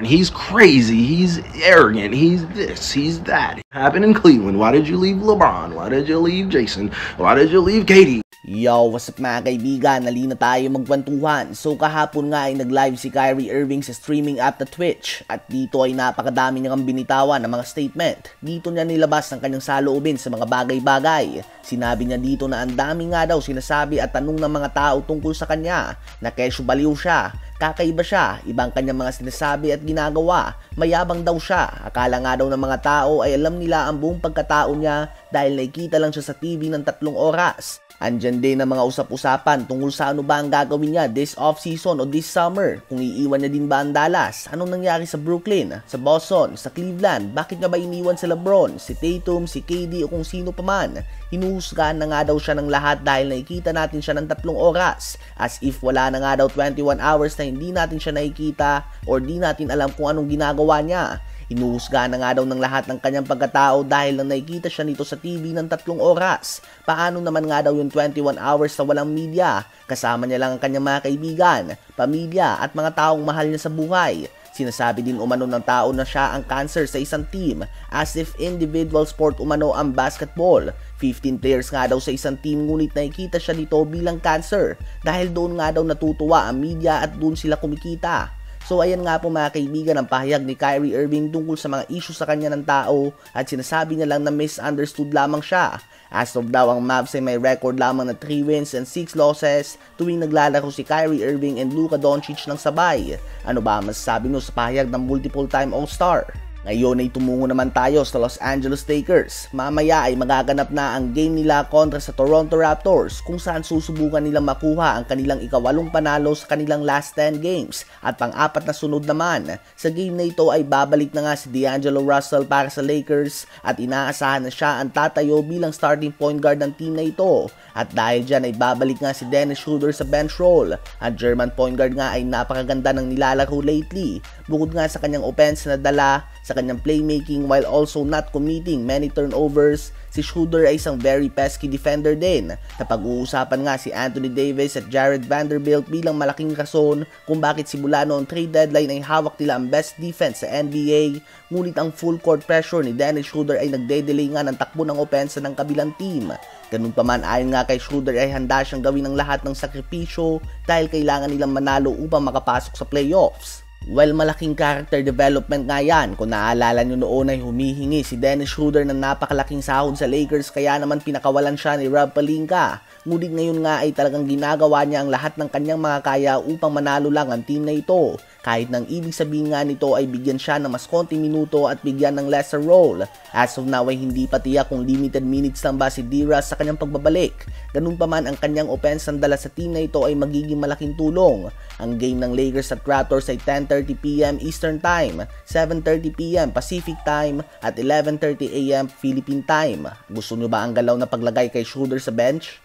He's crazy, he's arrogant, he's this, he's that. Happened in Cleveland. Why did you leave LeBron? Why did you leave Jason? Why did you leave Katie? Yo, what's up mga kaibigan? Nalina tayo magkwentuhan. So kahapon nga ay nag-live si Kyrie Irving sa streaming app na Twitch at dito ay napakadami niyang binitawan ng mga statement. Dito niya nilabas ang kanyang saloobin sa mga bagay-bagay. Sinabi niya dito na ang dami nga daw sinasabi at tanong ng mga tao tungkol sa kanya, na kesyo baliw siya, kakaiba siya, ibang kanyang mga sinasabi at ginagawa, mayabang daw siya. Akala nga daw ng mga tao ay alam nila ang buong pagkatao niya dahil nakikita lang siya sa TV ng 3 oras. Andyan din ang mga usap-usapan tungkol sa ano ba ang gagawin niya this off-season o this summer. Kung iiwan niya din ba ang Dallas? Anong nangyari sa Brooklyn, sa Boston, sa Cleveland? Bakit nga ba iniwan si LeBron, si Tatum, si KD o kung sino pa man? Hinuhusgahan na nga daw siya ng lahat dahil nakikita natin siya ng 3 oras. As if wala na nga daw 21 hours na hindi natin siya nakikita or di natin alam kung anong ginagawa niya. Hinuhusgahan na nga daw ng lahat ng kanyang pagkatao dahil lang nakikita siya nito sa TV ng 3 oras. Paano naman nga daw yung 21 hours na walang media? Kasama niya lang ang kanyang mga kaibigan, pamilya at mga taong mahal niya sa buhay. Sinasabi din umano ng tao na siya ang cancer sa isang team, as if individual sport umano ang basketball. 15 players nga daw sa isang team ngunit nakikita siya dito bilang cancer dahil doon nga daw natutuwa ang media at doon sila kumikita. So ayan nga po mga kaibigan ang pahayag ni Kyrie Irving tungkol sa mga issue sa kanya ng tao at sinasabi niya lang na misunderstood lamang siya. As of daw ang Mavs ay may record lamang na 3 wins and 6 losses tuwing naglalaro si Kyrie Irving and Luka Doncic ng sabay. Ano ba masasabi nyo sa pahayag ng multiple time All-Star? Ngayon ay tumungo naman tayo sa Los Angeles Lakers. Mamaya ay magaganap na ang game nila kontra sa Toronto Raptors kung saan susubukan nilang makuha ang kanilang ika-8 panalo sa kanilang last 10 games. At pang-4 na sunod naman, sa game na ito ay babalik na nga si D'Angelo Russell para sa Lakers at inaasahan na siya ang tatayo bilang starting point guard ng team na ito. At dahil dyan ay babalik nga si Dennis Schroeder sa bench role. Ang German point guard nga ay napakaganda ng nilalaro lately. Bukod nga sa kanyang offense na dala, sa kanyang playmaking while also not committing many turnovers, si Schroeder ay isang very pesky defender din. Napag-uusapan nga si Anthony Davis at Jared Vanderbilt bilang malaking rason kung bakit simula noong trade deadline ay hawak nila ang best defense sa NBA, ngunit ang full court pressure ni Dennis Schroeder ay nagde-delay nga ng takbo ng opensa ng kabilang team. Ganun pa man, ayon nga kay Schroeder ay handa siyang gawin ang lahat ng sakripisyo dahil kailangan nilang manalo upang makapasok sa playoffs. Well, malaking character development nga yan. Kung naaalala nyo noon ay humihingi si Dennis Schroeder ng napakalaking sahod sa Lakers kaya naman pinakawalan siya ni Rob Pelinka. Ngunit ngayon nga ay talagang ginagawa niya ang lahat ng kanyang mga kaya upang manalo lang ang team na ito. Kahit nang ibig sabihin nga nito ay bigyan siya ng mas konting minuto at bigyan ng lesser role. As of now ay hindi pa tiyak kung limited minutes lang ba si D-Russ sa kanyang pagbabalik. Ganun pa man ang kanyang offense ang dala sa team na ito ay magiging malaking tulong. Ang game ng Lakers at Raptors ay 10:30 PM Eastern Time, 7:30 PM Pacific Time at 11:30 AM Philippine Time. Gusto nyo ba ang galaw na paglagay kay Schroeder sa bench?